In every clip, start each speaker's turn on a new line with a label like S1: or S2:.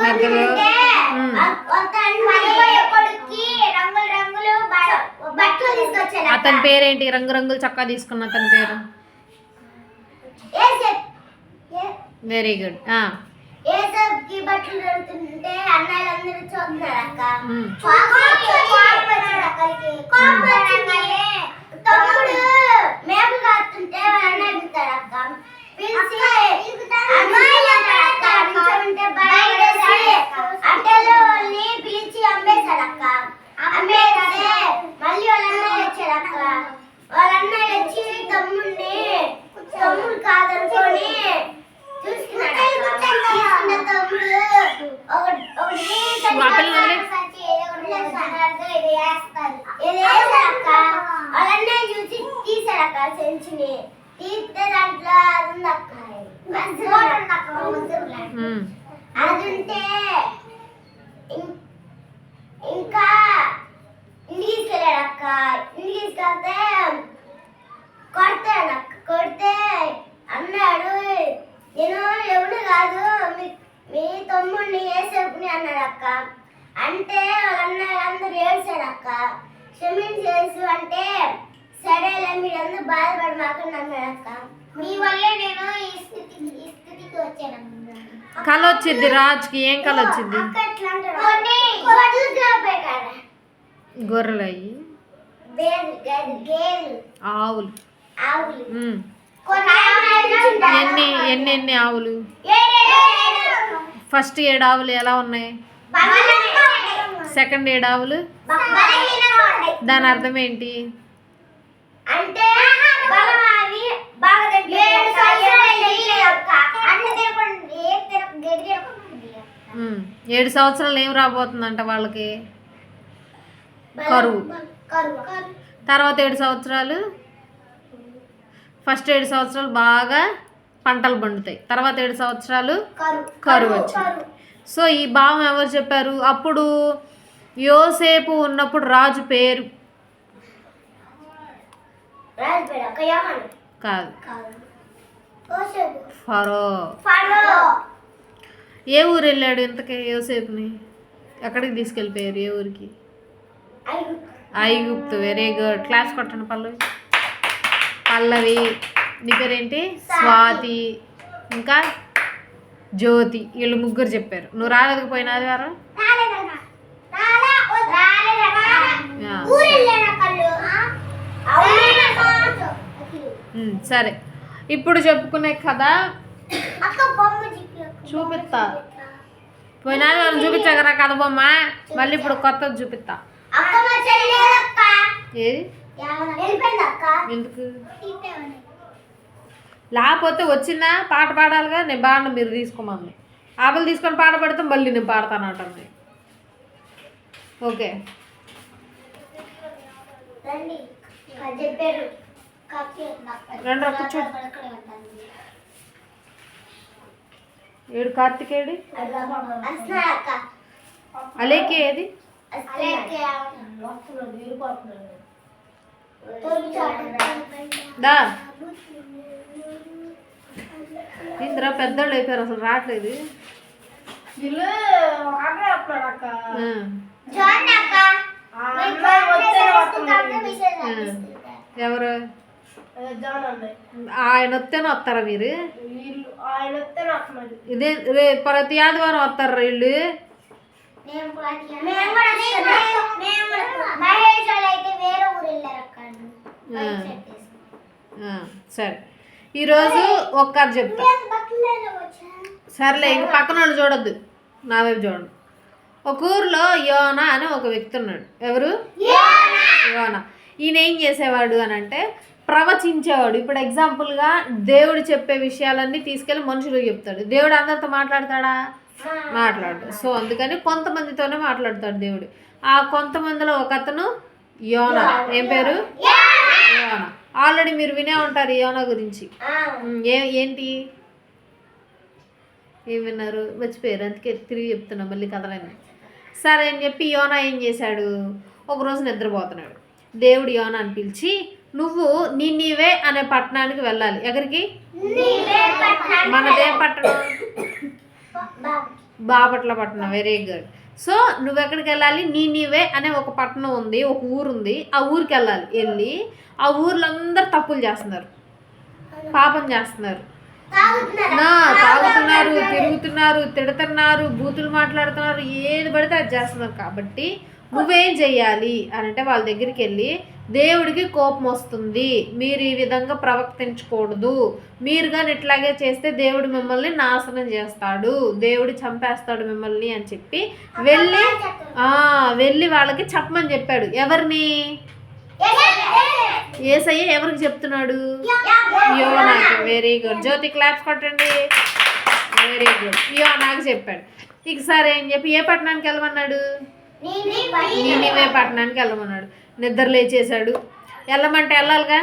S1: మధ్యలో అతని పేరేంటి? రంగురంగులు చొక్కా తీసుకున్న అతని పేరు? Very good.
S2: బట్టలు దొరుకుతుంటే అన్నయ్యలందరూ చూస్తున్నారు అక్క. తమ్ముడు మేపులు కాస్తుంటే అన్నయ్య పిలుస్తాడు అక్క. పిలిచి అట్టెలో పిలిచి అమ్మేశాడు అక్క. అమ్మేస్తే మళ్ళీ వాళ్ళ అన్నయ్య వచ్చాడు అక్క. వాళ్ళ అన్నయ్య వచ్చి తమ్ముడు కాదనుకొని చూసుకున్నాడు. వాళ్ళన్నయ్య చూసి తీసాడక్క సెంచుని. తీస్తే దాంట్లో అదుంటే ఇంకా ఇంటికి తీసుకెళ్ళాడు అక్క. ఇంటికి తీసుకెళ్తే కొడతాడు అక్క. కొడితే అన్నాడు, నేను ఎవడు కాదు మీ తమ్ముడిని ఏసేపుని అన్నాడు అక్క. అంటే వాళ్ళ అన్నయ్యలందరూ ఏడ్చాడు అక్క. క్షమించేసు అంటే సరేలే మీరందరూ బాధపడి మాకు అన్నాడు అక్క. మీ వల్లే నేను ఈ స్థితికి వచ్చాను.
S1: కళ వచ్చింది రాజుకి. ఏం కళ వచ్చింది? గొర్రెలు అయ్యి ఆవులు. ఎన్ని ఆవులు? ఫస్ట్ 7 ఆవులు ఎలా ఉన్నాయి? సెకండ్ 7 ఆవులు? దాని అర్థం ఏంటి?
S2: అంటే
S1: 7 సంవత్సరాలు ఏం రాబోతుందంట వాళ్ళకి? కరువు. తర్వాత 7 సంవత్సరాలు, ఫస్ట్ 7 సంవత్సరాలు బాగా పంటలు పండుతాయి. తర్వాత 7 సంవత్సరాలు కరువు వచ్చింది. సో ఈ భావం ఎవరు చెప్పారు? అప్పుడు యోసేపు ఉన్నప్పుడు రాజు పేరు కాదు, ఫరో. ఏ ఊరు వెళ్ళాడు ఇంతకీ యోసేపుని? ఎక్కడికి తీసుకెళ్ళిపోయారు? ఏ ఊరికి? ఐగుప్తు. Very good. క్లాస్ కొట్టండి. పల్లవి. నీ పేరేంటి? స్వాతి. ఇంకా జ్యోతి. వీళ్ళు ముగ్గురు చెప్పారు. నువ్వు రాలేదు పోయిన ఆదివారం? సరే, ఇప్పుడు చెప్పుకునే కథ చూపిస్తా. పోయిన ఆదివారం చూపించాకరా కథ బొమ్మ. మళ్ళీ ఇప్పుడు కొత్తది చూపిస్తా. ఏది? ఎందుకు? లేకపోతే వచ్చిందా పాట పాడాలిగా. నేను పాడను, మీరు తీసుకోమని. ఆపలు తీసుకొని పాట పడితే మళ్ళీ నేను పాడతాను అంటుంది. ఓకే, రండి కూర్చో. 7 కార్తికేయుడు. అలేకే ఏది? దా ఇంద్ర పెద్దోళ్ళు అయిపోయారు, అసలు రావట్లేదు. ఎవరు? ఆయన వస్తేనే వస్తారా మీరు? ఇదే ప్రతి ఆదివారం వస్తారా వీళ్ళు? సరే, ఈరోజు ఒక్క చెప్తా. సర్లే, ఇంక పక్కన వాళ్ళు చూడొద్దు, నా వైపు చూడండి. ఒక ఊర్లో యోనా అని ఒక వ్యక్తి ఉన్నాడు. ఎవరు? యోనా. ఈయన ఏం చేసేవాడు అని అంటే ప్రవచించేవాడు. ఇప్పుడు ఎగ్జాంపుల్గా దేవుడు చెప్పే విషయాలన్నీ తీసుకెళ్ళి మనుషులకు చెప్తాడు. దేవుడు అందరితో మాట్లాడతాడా? మాట్లాడు. సో అందుకని కొంతమందితోనే మాట్లాడతాడు దేవుడు. ఆ కొంతమందిలో ఒక అతను యోనా. ఏం పేరు? యోనా. ఆల్రెడీ మీరు వినే ఉంటారు యోనా గురించి. ఏంటి ఏం విన్నారు? మర్చిపోయారు, అందుకే తిరిగి చెప్తున్నా మళ్ళీ కథలన్నీ. సరే అని చెప్పి యోనా ఏం చేశాడు? ఒకరోజు నిద్రపోతున్నాడు. దేవుడు యోనాని పిలిచి, నువ్వు నీవే అనే పట్టణానికి వెళ్ళాలి. ఎక్కడికి? మనదే పట్టణం. బాపట్ల పట్టణం, వెరీ గుడ్. సో నువ్వు ఎక్కడికి వెళ్ళాలి? నీనివే అనే ఒక పట్టణం ఉంది, ఒక ఊరు ఉంది. ఆ ఊరికి వెళ్ళాలి. వెళ్ళి ఆ ఊర్లో అందరు తప్పులు చేస్తున్నారు, పాపం చేస్తున్నారు, తాగుతున్నారు, తిరుగుతున్నారు, తిడుతున్నారు, బూతులు మాట్లాడుతున్నారు, ఏది పడితే అది చేస్తున్నారు. కాబట్టి నువ్వేం చెయ్యాలి అని అంటే వాళ్ళ దగ్గరికి వెళ్ళి, దేవుడికి కోపం వస్తుంది, మీరు ఈ విధంగా ప్రవర్తించకూడదు, మీరు కానీ ఇట్లాగే చేస్తే దేవుడు మిమ్మల్ని నాశనం చేస్తాడు, దేవుడు చంపేస్తాడు మిమ్మల్ని అని చెప్పి వెళ్ళి వాళ్ళకి చెప్పమని చెప్పాడు. ఎవరిని? యేసయ్య ఎవరికి చెప్తున్నాడు? యోనాకి. Very good. జ్యోతి క్లాప్స్ కొట్టండి. Very good. యోనాకి చెప్పాడు. ఇక సరే అని చెప్పి ఏ పట్టణానికి వెళ్ళమన్నాడు? నీనివే పట్టణానికి వెళ్ళమన్నాడు. నిద్ర లేచేశాడు. వెళ్ళమంటే వెళ్ళాలిగా.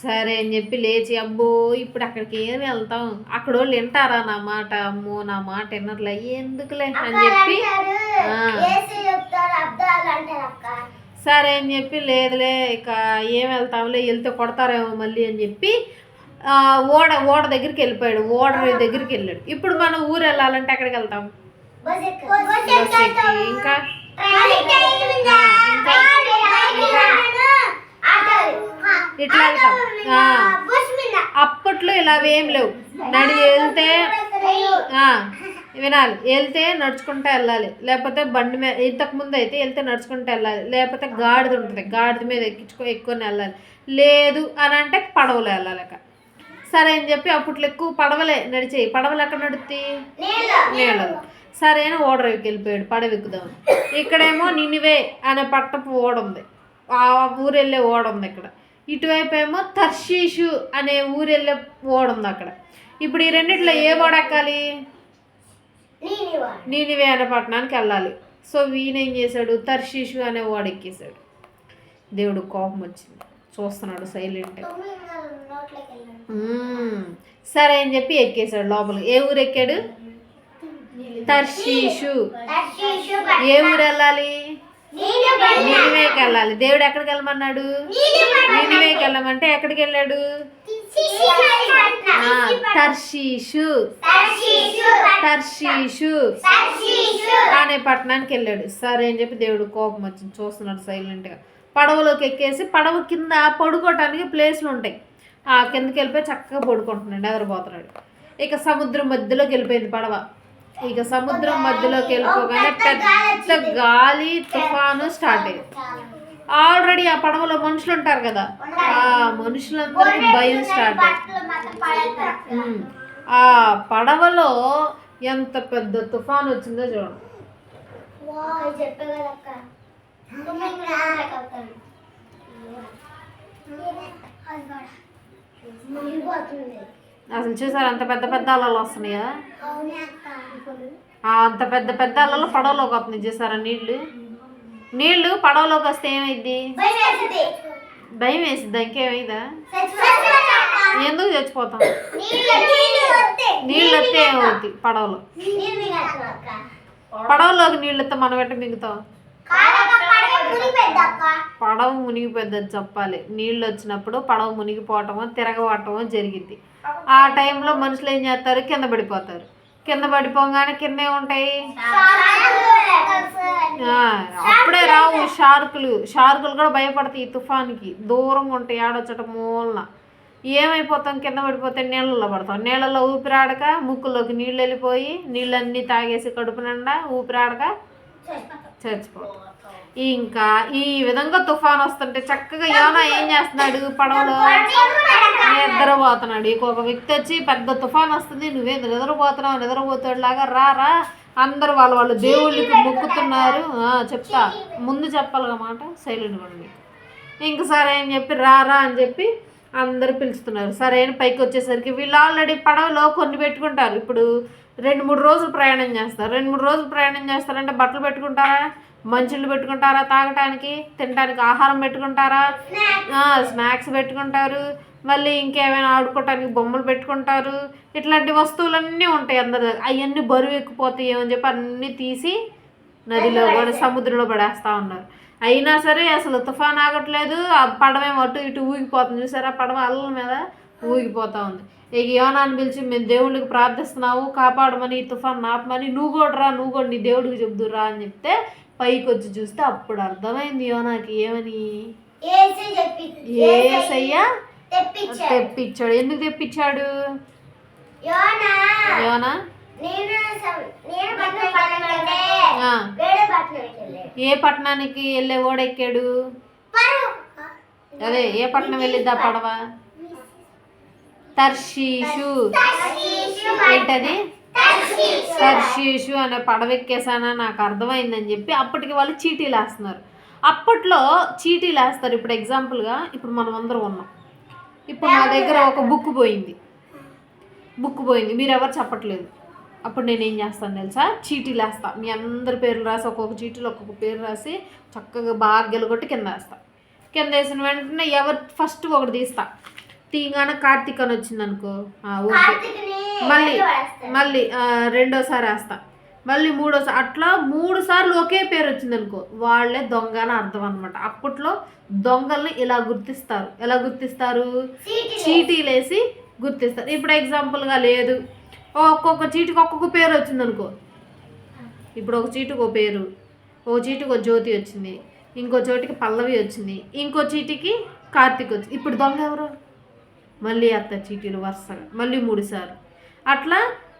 S1: సరే అని చెప్పి లేచి, అబ్బో ఇప్పుడు అక్కడికి ఏమి వెళ్తాం, అక్కడ వాళ్ళు వింటారా నా మాట, అమ్మో నా మాట విన్నట్లే, ఎందుకులే అని చెప్పి సరే అని చెప్పి లేదులే ఇక ఏం వెళ్తాంలే, వెళ్తే కొడతారేమో మళ్ళీ అని చెప్పి ఓడ దగ్గరికి వెళ్ళిపోయాడు. ఓడ దగ్గరికి వెళ్ళాడు. ఇప్పుడు మనం ఊరు వెళ్ళాలంటే ఎక్కడికి వెళ్తాం? ఇంకా ఇట్లా వెళ్తాం. అప్పట్లో ఇలా ఏం లేవు. వెళ్తే వినాలి, వెళ్తే నడుచుకుంటూ వెళ్ళాలి, లేకపోతే బండి మీద, ఇంతకుముందు అయితే వెళ్తే నడుచుకుంటూ వెళ్ళాలి, లేకపోతే గాడిద ఉంటుంది, గాడిద మీద ఎక్కుకొని వెళ్ళాలి, లేదు అని అంటే పడవలో వెళ్ళాలి. సరే అని చెప్పి అప్పట్లో ఎక్కువ పడవలే నడిచేయి. పడవలు ఎక్కడ నడుస్తాయి? నీళ్ళలో. సరే అని ఓడరేవికి వెళ్ళిపోయాడు, పడవ ఎక్కుదాం. ఇక్కడేమో నినివే అనే పట్టపు ఓడ ఉంది, ఆ ఊరు వెళ్ళే ఓడ ఉంది ఇక్కడ. ఇటువైపు ఏమో తర్షీషు అనే ఊరు వెళ్ళే ఓడ ఉంది అక్కడ. ఇప్పుడు ఈ రెండిట్లో ఏ ఓడ ఎక్కాలి? నీనివే అనే పట్టణానికి వెళ్ళాలి. సో ఈయన ఏం చేశాడు? తర్షీషు అనే ఓడ ఎక్కేశాడు. దేవుడు కోపం వచ్చింది, చూస్తున్నాడు సైలెంట్గా. సరే అని చెప్పి ఎక్కేశాడు లోపలికి. ఏ ఊరు ఎక్కాడు? తర్షీషు. ఏ ఊరు వెళ్ళాలి? నీనివేకి వెళ్ళాలి. దేవుడు ఎక్కడికి వెళ్ళమన్నాడు? నీనివేకి వెళ్ళమంటే ఎక్కడికి వెళ్ళాడు? తర్షీషు. తర్షీషు అనే పట్టణానికి వెళ్ళాడు. సరే అని చెప్పి దేవుడు కోపం వచ్చింది, చూస్తున్నాడు సైలెంట్గా. పడవలోకి ఎక్కేసి, పడవ కింద పడుకోవటానికి ప్లేస్లు ఉంటాయి, ఆ కిందకి వెళ్ళిపోయి చక్కగా పడుకుంటున్నాడు, నిద్రపోతున్నాడు. ఇక సముద్రం మధ్యలోకి వెళ్ళిపోయింది పడవ. ఇక సముద్రం మధ్యలోకి వెళ్ళిపోగానే పెద్ద గాలి తుఫాను స్టార్ట్ అయ్యింది. ఆల్రెడీ ఆ పడవలో మనుషులు ఉంటారు కదా, ఆ మనుషులందరికీ భయం స్టార్ట్ అయ్యింది. ఆ పడవలో ఎంత పెద్ద తుఫాను వచ్చిందో చూడండి. అసలు చూసారు అంత పెద్ద పెద్ద అలలు వస్తున్నాయా? అంత పెద్ద పెద్ద అలలు పడవలోకి వస్తున్నాయి. చూసారా నీళ్లు పడవలోకి వస్తే ఏమైంది? భయం వేసిద్దా? ఇంకేమైందా? ఎందుకు చచ్చిపోతాం? నీళ్ళు వస్తే ఏమవుద్ది? పడవలోకి నీళ్ళు వస్తే మనం ఎట్ట మిగుతాం? పడవ మునిగిపోద్దని చెప్పాలి. నీళ్ళు వచ్చినప్పుడు పడవ మునిగిపోవటమో తిరగబడటమో జరిగింది. ఆ టైంలో మనుషులు ఏం చేస్తారు? కింద పడిపోతారు. కింద పడిపోగానే కిందే ఉంటాయి, అప్పుడే రావు షార్కులు కూడా భయపడతాయి ఈ తుఫాన్కి, దూరంగా ఉంటాయి, ఆడొచ్చట మూలన. ఏమైపోతాం? కింద పడిపోతే నీళ్ళల్లో పడతాం. నీళ్ళల్లో ఊపిరాడక ముక్కుల్లోకి నీళ్ళు వెళ్ళిపోయి నీళ్ళన్నీ తాగేసి కడుపు నిండా ఊపిరాడక చచ్చిపోతాం. ఇంకా ఈ విధంగా తుఫాన్ వస్తుంటే చక్కగా యోనా ఏం చేస్తున్నాడు? పడవలో నిద్రపోతున్నాడు. ఇంకొక వ్యక్తి వచ్చి, పెద్ద తుఫాన్ వస్తుంది, నువ్వేం నిద్రపోతాడు లాగా రా, అందరు వాళ్ళు దేవుళ్ళకి మొక్కుతున్నారు. చెప్తా, ముందు చెప్పాలిగా మాట, సైలెంట్ పడండి. ఇంక సరే అని చెప్పి రా అని చెప్పి అందరు పిలుస్తున్నారు. సరే అని పైకి వచ్చేసరికి వీళ్ళు ఆల్రెడీ పడవలో కొన్ని పెట్టుకుంటారు. ఇప్పుడు 2-3 రోజులు ప్రయాణం చేస్తారు. 2-3 రోజులు ప్రయాణం చేస్తారంటే బట్టలు పెట్టుకుంటారా, మంచులు పెట్టుకుంటారా, తాగటానికి తినడానికి ఆహారం పెట్టుకుంటారా, స్నాక్స్ పెట్టుకుంటారు, మళ్ళీ ఇంకేమైనా ఆడుకోవటానికి బొమ్మలు పెట్టుకుంటారు. ఇట్లాంటి వస్తువులన్నీ ఉంటాయి అందరి దగ్గర. అవన్నీ బరువు ఎక్కిపోతాయి ఏమని చెప్పి అన్నీ తీసి నదిలో కూడా సముద్రంలో పడేస్తూ ఉన్నారు. అయినా సరే అసలు తుఫాన్ ఆగట్లేదు. ఆ పడవేమో అటు ఇటు ఊగిపోతుంది. చూసారా, పడవ అల్లల మీద ఊగిపోతూ ఉంది. ఇక యోనాన్ని పిలిచి మేము దేవుడికి ప్రార్థిస్తున్నావు కాపాడమని తుఫాన్ ఆపమని నువ్వు కూడా నీ దేవుడికి చెబుదురా అని చెప్తే పైకి వచ్చి చూస్తే అప్పుడు అర్థమైంది యోనాకి ఏమని ఏసయ్య తెప్పించాడు. ఎందుకు తెప్పించాడు యోనా? ఏ పట్టణానికి వెళ్ళే ఓడెక్కాడు? అదే ఏ పట్టణం వెళ్ళిద్దా పడవ? తర్షీషు. ఏంటది? తర్షీషు అనే పడవ ఎక్కేసానా నాకు అర్థమైందని చెప్పి అప్పటికి వాళ్ళు చీటీలు వేస్తున్నారు. అప్పట్లో చీటీలు వేస్తారు. ఇప్పుడు ఎగ్జాంపుల్గా ఇప్పుడు మనం అందరం ఉన్నాం. ఇప్పుడు నా దగ్గర ఒక బుక్ పోయింది. మీరు ఎవరు చెప్పట్లేదు. అప్పుడు నేను ఏం చేస్తాను తెలుసా? చీటీలు వేస్తా. మీ అందరి పేర్లు రాసి ఒక్కొక్క చీటీలో ఒక్కొక్క పేరు రాసి చక్కగా బాగా గెలగొట్టి కింద వేస్తా. కింద వేసిన వెంటనే ఎవరు ఫస్ట్ ఒకటి తీగానే కార్తీక్ అని వచ్చింది అనుకో, ఓకే. మళ్ళీ రెండోసారి వేస్తా. మళ్ళీ మూడోసారి, అట్లా 3 సార్లు ఒకే పేరు వచ్చింది అనుకో, వాళ్ళే దొంగ అని అర్థం అనమాట. అప్పట్లో దొంగల్ని ఇలా గుర్తిస్తారు. ఎలా గుర్తిస్తారు? చీటీలు వేసి గుర్తిస్తారు. ఇప్పుడు ఎగ్జాంపుల్గా లేదు, ఒక్కొక్క చీటికి ఒక్కొక్క పేరు వచ్చింది అనుకో. ఇప్పుడు ఒక చీటికి ఒక పేరు, ఒక చీటికి ఒక జ్యోతి వచ్చింది, ఇంకో చోటికి పల్లవి వచ్చింది, ఇంకో చీటికి కార్తీక్ వచ్చింది. ఇప్పుడు దొంగ ఎవరు? మళ్ళీ అత్త చీటీలు వరుసగా మళ్ళీ 3 సార్లు. అట్లా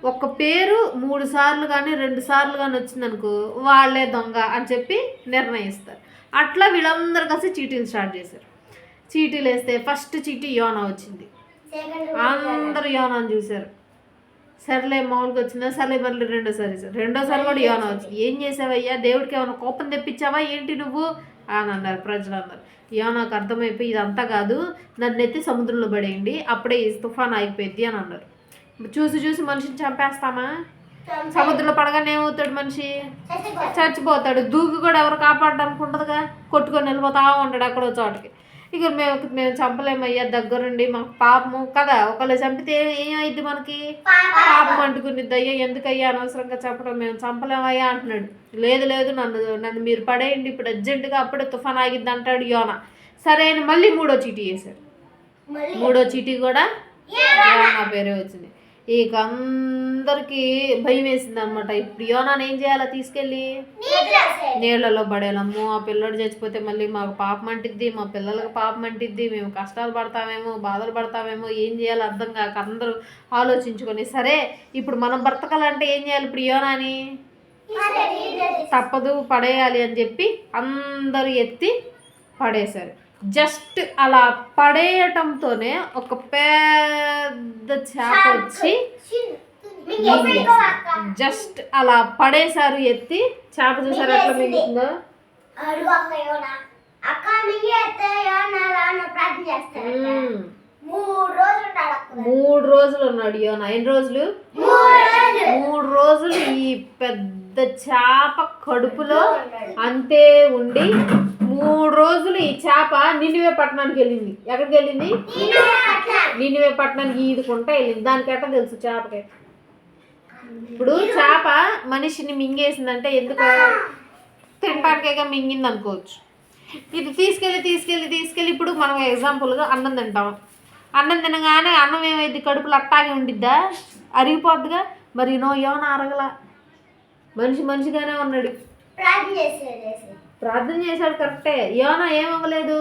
S1: ఒక పేరు 3 సార్లు కానీ 2 సార్లు కానీ వచ్చిందనుకో వాళ్ళే దొంగ అని చెప్పి నిర్ణయిస్తారు. అట్లా వీళ్ళందరూ కలిసి చీటీలు స్టార్ట్ చేశారు. చీటీలు వేస్తే ఫస్ట్ చీటీ యోనా వచ్చింది. అందరూ యోనాని చూశారు. సర్లే మామూలుగా వచ్చిందా? సర్లే మళ్ళీ రెండోసారి కూడా యోనా వచ్చింది. ఏం చేసావయ్యా? దేవుడికి ఏమైనా కోపం తెప్పించావా ఏంటి నువ్వు అని అన్నారు ప్రజలందరూ. యోనాకు అర్థమైపోయి ఇదంతా కాదు, నన్ను ఎత్తి సముద్రంలో పడేయండి, అప్పుడే ఈ తుఫాన్ ఆగిపోయింది అని అన్నారు. చూసి మనిషిని చంపేస్తామా? సముద్రంలో పడగానే ఏమవుతాడు? మనిషి చచ్చిపోతాడు. దూకి కూడా ఎవరు కాపాడడానికి ఉండదుగా, కొట్టుకొని వెళ్ళిపోతా ఉంటాడు అక్కడో చోటకి. ఇక మేము చంపలేమయ్యా, దగ్గరుండి మాకు పాపము కదా, ఒకళ్ళు చంపితే ఏమైంది? మనకి పాపం అంటుకునిద్ది. అయ్యా ఎందుకయ్యా అనవసరంగా చంపడం, మేము చంపలేమయ్యా అంటున్నాడు. లేదు నన్ను మీరు పడేయండి ఇప్పుడు అర్జెంటుగా, అప్పుడే తుఫాన్ ఆగిద్ది అంటాడు యోనా. సరే అని మళ్ళీ 3వ చీటీ వేశారు. 3వ చీటీ కూడా యోనా పేరే వచ్చింది. ఇక అందరికీ భయం వేసింది అనమాట. ఇప్పుడు యోనాని ఏం చేయాలో? తీసుకెళ్ళి నీళ్ళలో పడేయాలమ్మో, ఆ పిల్లడు చచ్చిపోతే మళ్ళీ మాకు పాపం అంటిద్ది, మా పిల్లలకు పాపం అంటిద్ది, మేము కష్టాలు పడతామేమో, బాధలు పడతామేమో, ఏం చేయాలో అర్థం కాక అందరూ ఆలోచించుకొని, సరే ఇప్పుడు మనం బ్రతకాలంటే ఏం చేయాలి? ఇప్పుడు యోనాని తప్పదు పడేయాలి అని చెప్పి అందరూ ఎత్తి పడేశారు. జస్ట్ అలా పడేయటంతోనే ఒక పెద్ద చేప వచ్చి జస్ట్ అలా పడేశారు. ఎత్తి చేప చూసారు ఎట్లా మిగులుతుందో. 3 రోజులు ఉన్నాడు యోనా. ఎన్ని రోజులు? 3 రోజులు ఈ పెద్ద చేప కడుపులో అంతే ఉండి 3 రోజులు ఈ చేప నినివే పట్టణానికి వెళ్ళింది. ఎక్కడికి వెళ్ళింది? నినివే పట్టణానికి ఈదుకుంటా వెళ్ళింది. దానికి ఎట్లా తెలుసు చేపకి? ఇప్పుడు చేప మనిషిని మింగేసిందంటే ఎందుకు? తినడానికేగా మింగింది అనుకోవచ్చు. ఇది తీసుకెళ్ళి ఇప్పుడు మనం ఎగ్జాంపుల్గా అన్నం తింటాం. అన్నం తినగానే అన్నం ఏమైంది? కడుపులో అట్టాగే ఉండిద్దా? అరిగిపోద్దిగా. మరి యోనా అరగల, మనిషిగానే ఉన్నాడు. ప్రార్థన చేశాడు కరెక్టే. యోనా ఏమవ్వలేదు,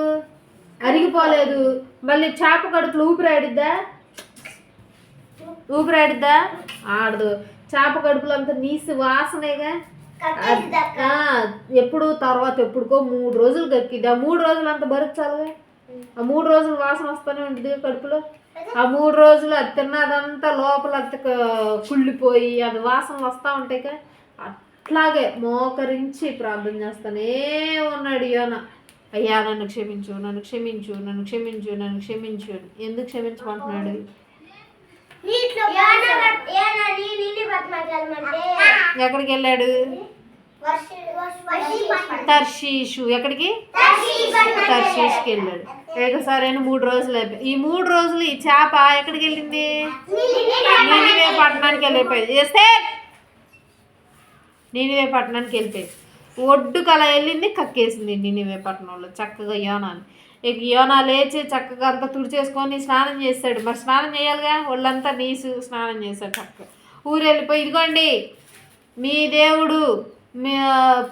S1: అరిగిపోలేదు. మళ్ళీ చేప కడుపులో ఊపిరాడిద్దా? ఆడదు. చేప కడుపులో అంత నీసి వాసనేగా. ఎప్పుడు తర్వాత ఎప్పుడుకో 3 రోజులు కక్కిద్ది. ఆ 3 రోజులు అంత భరించాలిగా. ఆ 3 రోజులు వాసన వస్తూనే ఉంటుంది కడుపులో. ఆ 3 రోజులు అది తిన్నదంతా లోపల కుళ్ళిపోయి అది వాసన వస్తూ ఉంటాయిగా. అట్లాగే మోకరించి ప్రార్థన చేస్తానే ఉన్నాడు యోనా. అయ్యా నన్ను క్షమించు. ఎందుకు క్షమించమంటున్నాడు? ఎక్కడికి వెళ్ళాడు? తర్షీషు. ఎక్కడికి? తర్షీష్కి వెళ్ళాడు. ఒకసారి 3 రోజులు అయిపోయి ఈ 3 రోజులు ఈ చేప ఎక్కడికి వెళ్ళింది? నినివే పట్టణానికి వెళ్ళిపోయింది. నినివే పట్టణానికి వెళ్ళిపోయింది. ఒడ్డుకు అలా వెళ్ళింది, కక్కేసింది నినివే పట్టణంలో చక్కగా యోనాని. ఇక యోనా లేచి చక్కగా అంతా తుడిచేసుకొని స్నానం చేస్తాడు. మరి స్నానం చేయాలిగా, ఒళ్ళంతా నీసు, స్నానం చేస్తాడు చక్కగా. ఊరు వెళ్ళిపోయి, ఇదిగోండి మీ దేవుడు, మీ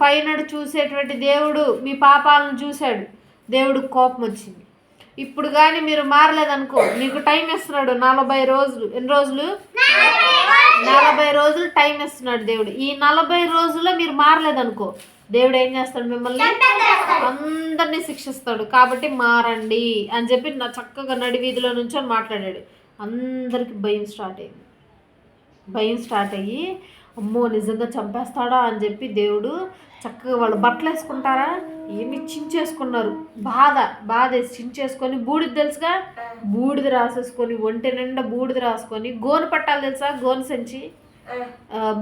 S1: పైన చూసేటువంటి దేవుడు మీ పాపాలను చూశాడు, దేవుడికి కోపం వచ్చింది. ఇప్పుడు కానీ మీరు మారలేదనుకో, మీకు టైం ఇస్తున్నాడు 40 రోజులు. ఎన్ని రోజులు? 40 రోజులు టైం ఇస్తున్నాడు దేవుడు. ఈ 40 రోజుల్లో మీరు మారలేదనుకో, దేవుడు ఏం చేస్తాడు? మిమ్మల్ని అందరినీ శిక్షిస్తాడు. కాబట్టి మారండి అని చెప్పి నా చక్కగా నడి వీధిలో నుంచి మాట్లాడాడు. అందరికి భయం స్టార్ట్ అయ్యి అమ్మో నిజంగా చంపేస్తాడా అని చెప్పి దేవుడు చక్కగా వాళ్ళు బట్టలు వేసుకుంటారా, ఏమి చించేసుకున్నారు. బాధ చించేసుకొని, బూడిద తెలుసుగా, బూడిద రాసేసుకొని, ఒంటి నిండా బూడిద రాసుకొని, గోను పట్టాలు తెలుసా, గోను సంచి,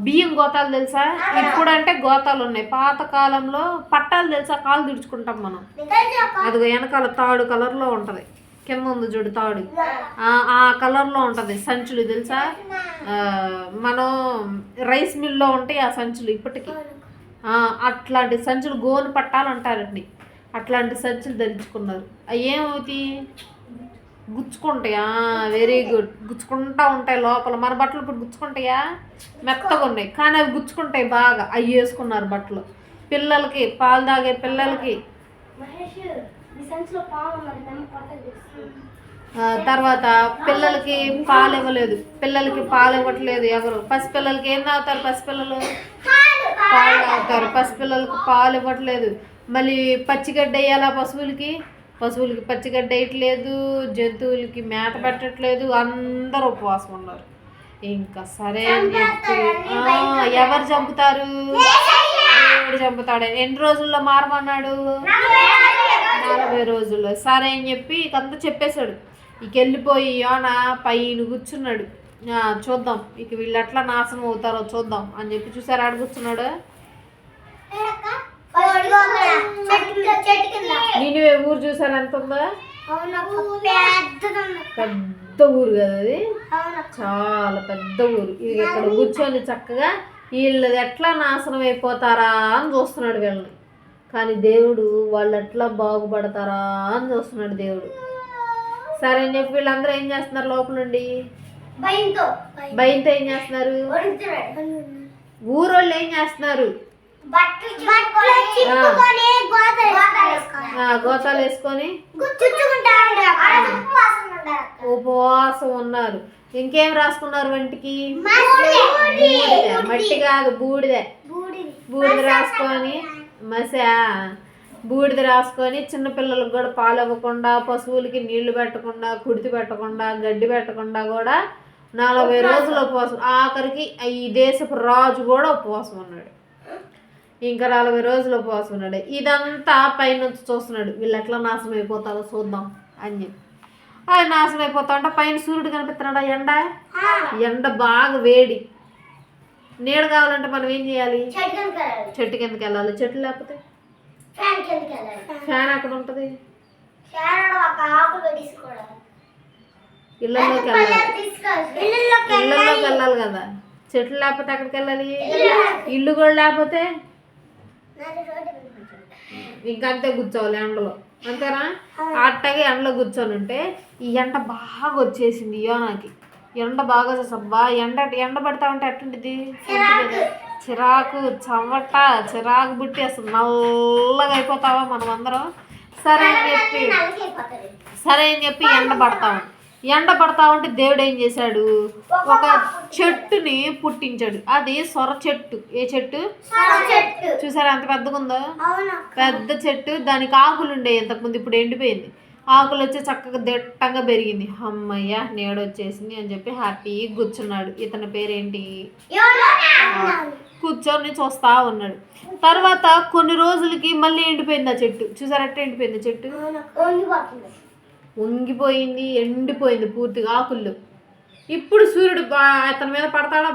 S1: బియ్యం గోతాలు తెలుసా. ఇప్పుడు అంటే గోతాలు ఉన్నాయి, పాత కాలంలో పట్టాలు తెలుసా, కాలు తుడుచుకుంటాం మనం. అదిగో వెనకాల తాడు కలర్లో ఉంటుంది, కింద ఉంది చూడు తాడు, ఆ కలర్లో ఉంటుంది. సంచులు తెలుసా, మనం రైస్ మిల్లో ఉంటాయి ఆ సంచులు ఇప్పటికీ. అట్లాంటి సంచులు గోను పట్టాలు అంటారండి. అట్లాంటి సంచులు ధరించుకున్నారు. అవి ఏమవుతాయి? గుచ్చుకుంటాయా? వెరీ గుడ్, గుచ్చుకుంటా ఉంటాయి లోపల. మన బట్టలు ఇప్పుడు గుచ్చుకుంటాయా? మెత్తగా ఉన్నాయి, కానీ అవి గుచ్చుకుంటాయి బాగా. అవి వేసుకున్నారు బట్టలు. పిల్లలకి, పాలు తాగే పిల్లలకి. తర్వాత పిల్లలకి పాలు ఇవ్వలేదు, పిల్లలకి పాలు ఇవ్వట్లేదు ఎవరు. పసిపిల్లలకి ఏం తాగుతారు? పసిపిల్లలు పాలు తాగుతారు, పసిపిల్లలకి పాలు ఇవ్వట్లేదు. మళ్ళీ పచ్చిగడ్డ వేయాలా పశువులకి పచ్చిగడ్డ వేయట్లేదు, జంతువులకి మేత పెట్టట్లేదు. అందరూ ఉపవాసం ఉన్నారు. ఇంకా సరే అని చెప్పి ఎవరు చంపుతారు? దేవుడు చంపుతాడు. ఎన్ని రోజుల్లో మారమన్నాడు? 40 రోజుల్లో. సరే అని చెప్పి ఇకంతా చెప్పేశాడు. ఇక వెళ్ళిపోయి యోనా పైన కూర్చున్నాడు. చూద్దాం ఇక వీళ్ళు ఎట్లా నాశనం అవుతారో చూద్దాం అని చెప్పి. చూసారా ఆడ కూర్చున్నాడు. నినివే ఊరు చూసారు ఎంత ఉందా? పెద్ద ఊరు కదా అది, చాలా పెద్ద ఊరు. ఇక్కడ కూర్చొని చక్కగా వీళ్ళు ఎట్లా నాశనం అయిపోతారా అని చూస్తున్నాడు వీళ్ళని. కానీ దేవుడు వాళ్ళు ఎట్లా బాగుపడతారా అని చూస్తున్నాడు దేవుడు. సరే అని చెప్పి వీళ్ళందరూ ఏం చేస్తున్నారు? లోపల నుండి భయంతో ఏం చేస్తున్నారు? ఊరోళ్ళు ఏం చేస్తున్నారు? గోతాలు వేసుకొని ఉపవాసం ఉన్నారు. ఇంకేం రాసుకున్నారు వంటికి? మట్టి కాదు, బూడిద రాసుకొని బూడిద రాసుకొని, చిన్నపిల్లలకు కూడా పాలు ఇవ్వకుండా, పశువులకి నీళ్లు పెట్టకుండా, కుడితి పెట్టకుండా, గడ్డి పెట్టకుండా కూడా 40 రోజులు ఉపవాసం. ఆఖరికి ఈ దేశపు రాజు కూడా ఉపవాసం ఉన్నాడు. ఇంకా 40 రోజులు ఉపవాసం ఉన్నాడు. ఇదంతా పైనుంచి చూస్తున్నాడు. వీళ్ళు ఎట్లా నాశనం అయిపోతారో చూద్దాం అని చెప్పి. ఆయన నాశనం అయిపోతా ఉంటే పైన సూర్యుడు కనిపిస్తున్నాడు. ఎండ బాగా వేడి. నీడ కావాలంటే మనం ఏం చేయాలి? చెట్టు కిందకి వెళ్ళాలి. చెట్లు లేకపోతే ఫ్యాన్ ఎక్కడ ఉంటుంది? ఇళ్ళల్లోకి వెళ్ళాలి కదా. చెట్లు లేకపోతే ఎక్కడికి వెళ్ళాలి? ఇల్లు కూడా లేకపోతే ఇంకంతే కూర్చోవాలి ఎండలో, అంతేనా? అట్టగే ఎండలో కూర్చొని ఉంటే ఈ ఎండ బాగా వచ్చేసింది యోనాకి. ఎండ బాగా వచ్చేసబ్బా ఎండ పడతా ఉంటే ఎట్టుంటుంది? చిరాకు, చెమట, చిరాకు బుట్టి అసలు నల్లగా అయిపోతావా మనం అందరం. సరే అని చెప్పి ఎండ పడతా ఉంటే దేవుడు ఏం చేశాడు? ఒక చెట్టుని పుట్టించాడు. అది సొర చెట్టు. ఏ చెట్టు? చూసారా ఎంత పెద్దగా ఉందో? పెద్ద చెట్టు. దానికి ఆకులు ఉండేవి ఇంతకుముందు, ఇప్పుడు ఎండిపోయింది. ఆకులు వచ్చి చక్కగా దిట్టంగా పెరిగింది. అమ్మయ్య నీడ వచ్చేసింది అని చెప్పి హ్యాపీగా కూర్చున్నాడు. ఇతని పేరేంటి? కూర్చొని చూస్తా ఉన్నాడు. తర్వాత కొన్ని రోజులకి మళ్ళీ ఎండిపోయింది ఆ చెట్టు. చూసారా ఎట్లా ఎండిపోయింది చెట్టు? వంగిపోయింది, ఎండిపోయింది పూర్తిగా ఆకుల్లో. ఇప్పుడు సూర్యుడు అతని మీద పడతాడా?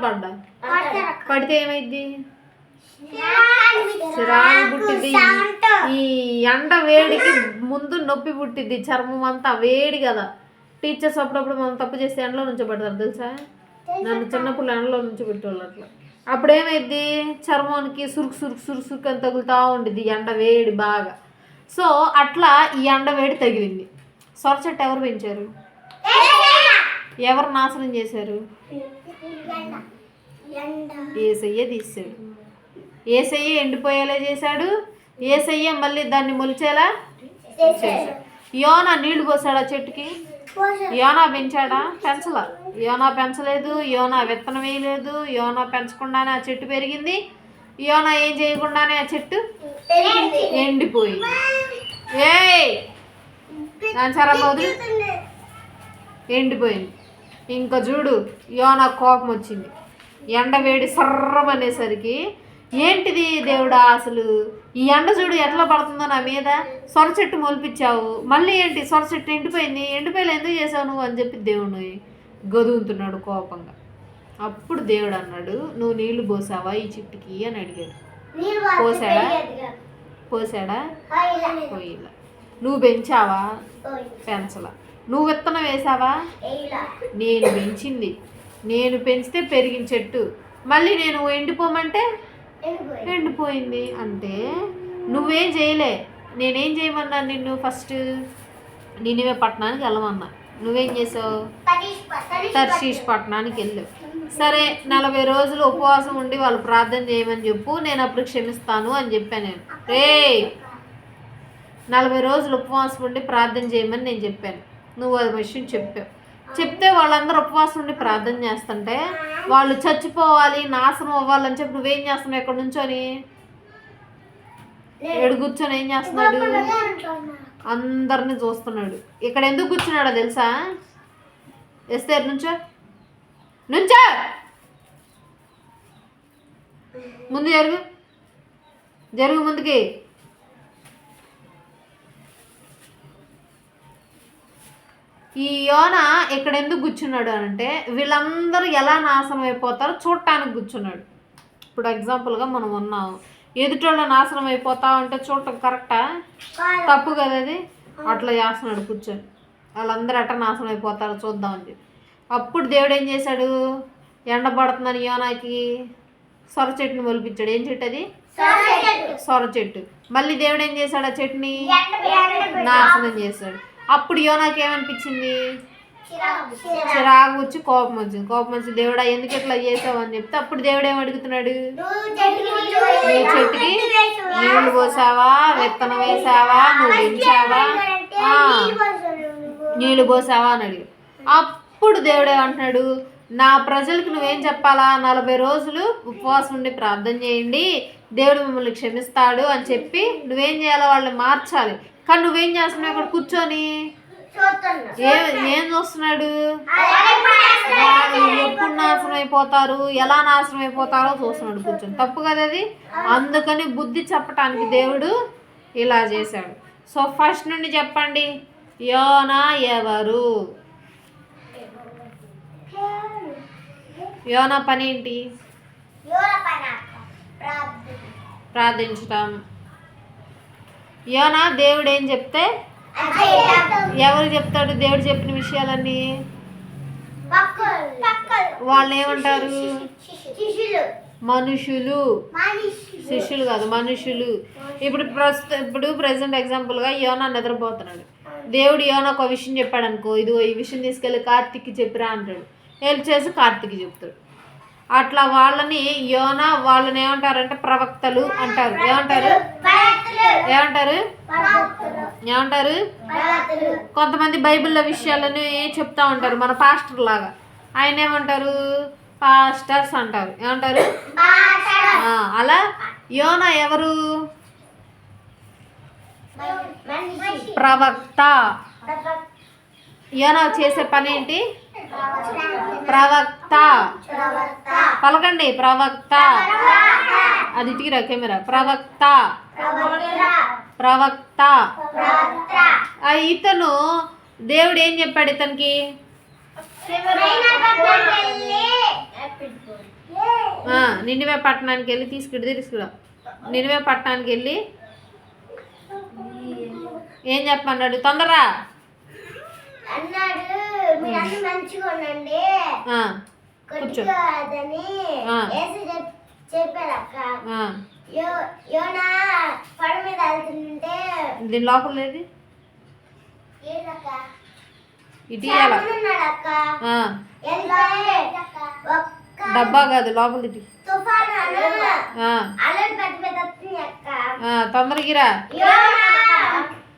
S1: పడితే ఏమైంది? చిరాకు పుట్టింది. ఈ ఎండ వేడికి ముందు నొప్పి పుట్టింది, చర్మం అంతా వేడి కదా. టీచర్స్ అప్పుడప్పుడు మనం తప్పు చేస్తే ఎండలో నుంచి పెడతారు తెలుసా. నన్ను చిన్నప్పుడు ఎండలో నుంచి పెట్టేవాళ్ళు అట్లా. అప్పుడు ఏమైంది? చర్మానికి సురుకు అని తగులుతూ ఉండిద్ది ఎండ వేడి బాగా. సో అట్లా ఈ ఎండవేడి తగిలింది. సొర చెట్టు ఎవరు పెంచారు? ఎవరు నాశనం చేశారు? ఏసయ్య తీసాడు. ఏసయ్య ఎండిపోయేలా చేశాడు. ఏసయ్య మళ్ళీ దాన్ని మొలిచేలా చేశాడు. యోనా నీళ్లు పోసాడా చెట్టుకి? యోనా పెంచాడా? పెంచలా. యోనా పెంచలేదు. యోనా విత్తనం వేయలేదు. యోనా పెంచకుండానే ఆ చెట్టు పెరిగింది. యోనా ఏం చేయకుండానే ఆ చెట్టు ఎండిపోయింది. ఎండిపోయింది. ఇంకా చూడు, యోనా కోపం వచ్చింది. ఎండవేడి సర్రం అనేసరికి ఏంటిది దేవుడా, అసలు ఈ ఎండ చూడు ఎట్లా పడుతుందో నా మీద. సొర చెట్టు మొలిపించావు, మళ్ళీ ఏంటి సొర చెట్టు ఎండిపోయింది, ఎండిపోయి ఎందుకు చేసావు నువ్వు అని చెప్పి దేవుడు గదువుతున్నాడు కోపంగా. అప్పుడు దేవుడు అన్నాడు, నువ్వు నీళ్లు పోసావా ఈ చెట్టుకి అని అడిగాడు. పోసాడా? పోయిలా. నువ్వు పెంచావా? పెంచలా. నువ్వు విత్తనం వేసావా? నేను పెంచింది. నేను పెంచితే పెరిగిన చెట్టు మళ్ళీ నేను ఎండిపోమంటే ఎండిపోయింది. అంటే నువ్వేం చేయలే, నేనేం చేయమన్నాను నిన్ను? ఫస్ట్ నినివే పట్టణానికి వెళ్ళమన్నా. నువ్వేం చేసావు? తర్షీష్ పట్టణానికి వెళ్ళావు. సరే 40 రోజులు ఉపవాసం ఉండి వాళ్ళు ప్రార్థన చేయమని చెప్పు, నేను అప్పుడు క్షమిస్తాను అని చెప్పాను. నేను 40 రోజులు ఉపవాసం ఉండి ప్రార్థన చేయమని నేను చెప్పాను. నువ్వు అది విషయం చెప్పావు. చెప్తే వాళ్ళందరూ ఉపవాసం ఉండి ప్రార్థన చేస్తుంటే వాళ్ళు చచ్చిపోవాలి, నాశనం అవ్వాలని చెప్పి నువ్వేం చేస్తున్నావు? ఎక్కడ నుంచొని ఎడు కూర్చొని ఏం చేస్తున్నాడు? అందరిని చూస్తున్నాడు. ఇక్కడ ఎందుకు కూర్చున్నాడో తెలుసా? ఎస్తేరు నుంచో ముందు జరుగు ముందుకి. ఈ యోనా ఇక్కడ ఎందుకు కూర్చున్నాడు అంటే వీళ్ళందరూ ఎలా నాశనం అయిపోతారో చూడటానికి కూర్చున్నాడు. ఇప్పుడు ఎగ్జాంపుల్గా మనం ఉన్నాం, ఎదుటోళ్ళ నాశనం అయిపోతా అంటే చూడటం కరెక్టా? తప్పు కదా అది. అట్లా చేస్తున్నాడు కూర్చొని, వాళ్ళందరూ ఎట్లా నాశనం అయిపోతారో చూద్దామని చెప్పి. అప్పుడు దేవుడు ఏం చేశాడు? ఎండ పడుతుందని యోనాకి సొర చెట్టుని మొలిపించాడు. ఏం చెట్టు అది? సొర చెట్టు. మళ్ళీ దేవుడు ఏం చేశాడు? ఆ చెట్టుని నాశనం చేశాడు. అప్పుడు యోనాకి ఏమనిపించింది? చిరాకు వచ్చి కోపం వచ్చింది. కోపం వచ్చి దేవుడా ఎందుకు ఇట్లా చేసావు అని చెప్తే అప్పుడు దేవుడు ఏం అడుగుతున్నాడు? నువ్వు చెట్టుకి నీళ్లు పోసావా? విత్తనం వేసావా? నువ్వు పెంచావా? నీళ్లు పోసావా అని అడిగి అప్పుడు దేవుడు ఏమంటున్నాడు? నా ప్రజలకు నువ్వేం చెప్పాలా? 40 రోజులు ఉపవాసం ఉండి ప్రార్థన చేయండి, దేవుడు మిమ్మల్ని క్షమిస్తాడు అని చెప్పి నువ్వేం చేయాలో వాళ్ళని మార్చాలి. కానీ నువ్వేం చేస్తున్నావు? అక్కడ కూర్చొని ఏం చూస్తున్నాడు? ఎప్పుడు నాశనం అయిపోతారు, ఎలా నాశనం అయిపోతారో చూస్తున్నాడు కూర్చొని. తప్పు కదా అది. అందుకని బుద్ధి చెప్పటానికి దేవుడు ఇలా చేశాడు. సో ఫస్ట్ నుండి చెప్పండి, యోనా ఎవరు? యోనా పని ఏంటి? ప్రార్థించటం. యోనా దేవుడు ఏం చెప్తే ఎవరు చెప్తాడు? దేవుడు చెప్పిన విషయాలన్నీ వాళ్ళు ఏమంటారు? మనుషులు. శిష్యులు కాదు, మనుషులు. ఇప్పుడు ప్రెసెంట్ ఎగ్జాంపుల్గా యోనా నిద్రపోతున్నాడు. దేవుడు యోనాకు ఒక విషయం చెప్పాడు అనుకో, ఇదిగో ఈ విషయం తీసుకెళ్ళి కార్తీక్కి చెప్పిరా అంటాడు. హెల్ప్ చేసి కార్తీక్కి చెప్తాడు. అట్లా వాళ్ళని వాళ్ళని ఏమంటారంటే ప్రవక్తలు అంటారు. ఏమంటారు? కొంతమంది బైబిల్లో విషయాలని చెప్తా ఉంటారు, మన పాస్టర్ లాగా. ఆయన ఏమంటారు? పాస్టర్స్ అంటారు. ఏమంటారు? అలా యోనా ఎవరు? ప్రవక్త. యోనా చేసే పని ఏంటి? ప్రవక్త. పలకండి, ప్రవక్త. అది ఇటుకిరా కెమెరా. ప్రవక్త. ఇతను దేవుడు ఏం చెప్పాడు ఇతనికి? నినివే పట్టణానికి వెళ్ళి తీసుకురా. నినివే పట్టణానికి వెళ్ళి ఏం చెప్పన్నాడు? తొందరరా
S2: అన్నాడు. మీరు అన్ని మంచిగా ఉండండి, చెప్పారక్క. యోనా పడ మీద వెళ్తుంటే
S1: దీని లోపల ఏది
S2: ఏదక్క
S1: ఇటు ఇయ్యాల
S2: ఉన్నాడక్క
S1: ఆ,
S2: ఒక్క
S1: డబ్బా కాదు లోపల ఇటు
S2: తుఫాను
S1: ఆ,
S2: అలలు పెద్ద పెద్ద వస్తుంది అక్క
S1: ఆ, తొందరగిరా
S2: యోనా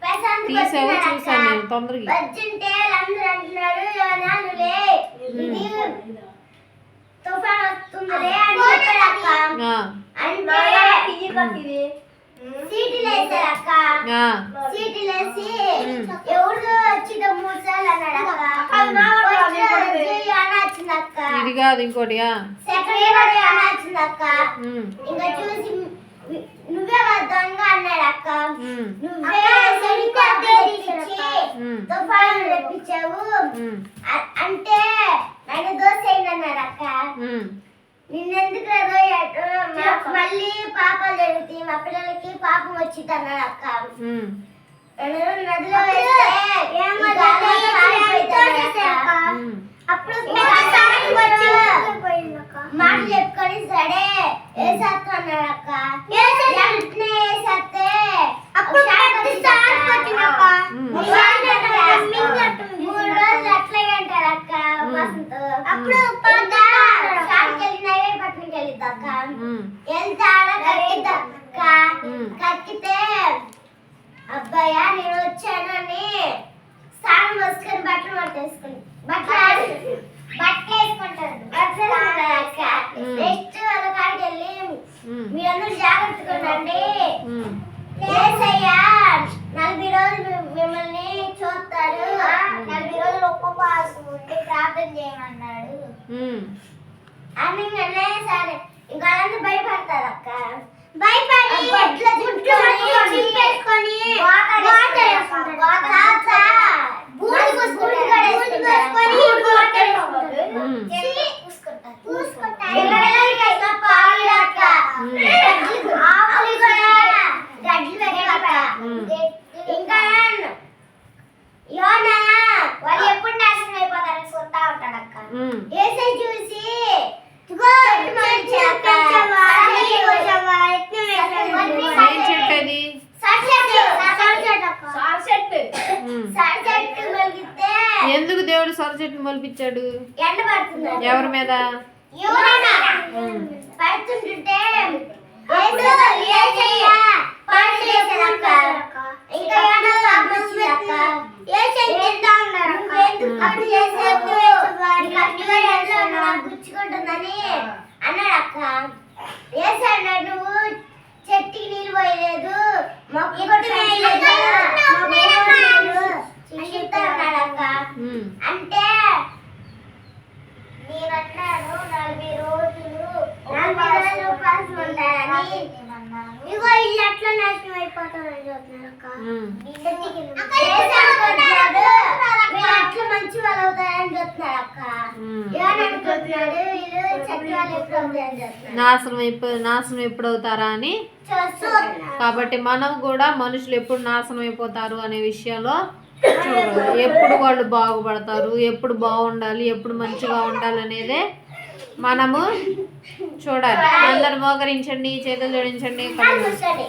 S2: ప్రశాంత్
S1: తీసావు చూసాను నేను తొందరగా
S2: వచ్చింటే అందరూ అంటున్నారు యోనా నువ్వే ఇది తుఫాను వస్తుందిలే అని చెప్పాడక్క
S1: ఆ,
S2: అంటే సీట్లు వేసారక్క
S1: ఆ,
S2: సీట్లు వేసి ఎవరు వచ్చిందో 3 సార్లు అన్నాడక్క యోనా వచ్చిందక్క
S1: ఇది కాదు ఇంకోటి ఆ,
S2: సెకండ్ యోనా వచ్చిందక్క
S1: ఉమ్,
S2: ఇంకా చూసి నువ్వే దొంగ అన్నాడక్క
S1: ఉమ్,
S2: నువ్వే హెలికాప్టర్ తీసి
S1: ఉమ్,
S2: తుఫాను తెప్పించావు
S1: ఉమ్,
S2: అంటే నన్ను దోసేయండి అన్నాడక్క
S1: ఉమ్,
S2: నిన్నెందుకు దోయట్టు మాకు మళ్ళీ పాపాలు జరుగుతాయి మా పిల్లలకి పాపం వచ్చింది అన్నాడక్క
S1: ఉమ్,
S2: నన్ను నదిలో వేస్తే ఈ గాలిలో కాలిపోయింది అన్నాడక్క.
S1: ఉమ్,
S2: అప్పుడు మాటలు చెప్పుకొని సరే వేసేస్తా అన్నాడక్క వెంటనే వేసేస్తే అప్పుడు 3 రోజులు అట్లాగే అంటారక్క వసంతో అప్పుడు షాప్కి వెళ్ళి నైవేపట్నంకి వెళ్ళిద్దక్క
S1: ఉమ్,
S2: వెళ్తే ఆడ కక్కిద్దక్క కక్కితే అబ్బాయా నేను వచ్చాను అని స్నానం వేసుకొని బట్టలు పట్టేసుకుని బట్టలు వేసుకుంటారు అక్క నెక్స్ట్ వాళ్ళ కాడికి వెళ్ళి
S1: ఉమ్,
S2: మీరందరూ జాగ్రత్తగా ఉండండి
S1: ఉమ్,
S2: యేసయ్య 40 రోజులు మిమ్మల్ని చూస్తాడు 40 రోజులు ఉపవాసం ఉండి ప్రార్థన చేయమన్నాడు
S1: ఉమ్,
S2: అనగానే సరే ఇంకా వాళ్ళందరూ భయపడతారు అక్క భయపడి బొట్ల చుట్టుకొని ఇంకా యోనా వాళ్ళు ఎప్పుడు నాశనం అయిపోతారని చూస్తా ఉంటాడక్క
S1: ఉమ్,
S2: ఏసై చూసి
S1: ఏం చెప్పేది ఉమ్, ఎందుకు దేవుడు సొర చెట్టుని మొలిపించాడు
S2: ఎండ పడుతుంది
S1: ఎవరి మీద ఉమ్,
S2: పడుతుంటే ఇంకా గుచ్చుకుంటుందని అన్నాడక్క ఏసాడు నువ్వు చెట్టుకి నీళ్ళు పోయలేదు మొక్క కొట్టలేదు అన్నాడక్క
S1: ఉమ్,
S2: అంటే నేనన్నాను 40 రోజులు ఉపవాసం ఉంటారని ఇగో ఇల్లు అట్లా నాశనం అయిపోతానని చెప్తున్నాను అక్క
S1: ఉమ్,
S2: అట్లా మంచి వాళ్ళు అవుతారని చెప్తున్నారు అక్క
S1: ఉమ్.
S2: ఏమనుకుంటున్నాడు వీళ్ళు చెట్టు వాళ్ళు ఎప్పుడు అవుతారని చెప్తున్నారు
S1: నాశనం ఎప్పుడు అవుతారా అని
S2: చూస్తున్నారు
S1: కాబట్టి మనం కూడా మనుషులు ఎప్పుడు నాశనం అయిపోతారు అనే విషయంలో చూడాలి. ఎప్పుడు వాళ్ళు బాగుపడతారు, ఎప్పుడు బాగుండాలి, ఎప్పుడు మంచిగా ఉండాలి అనేదే మనము చూడాలి. అందరు మోకరించండి, చేతులు జోడించండి, కళ్ళు మూసుకోండి.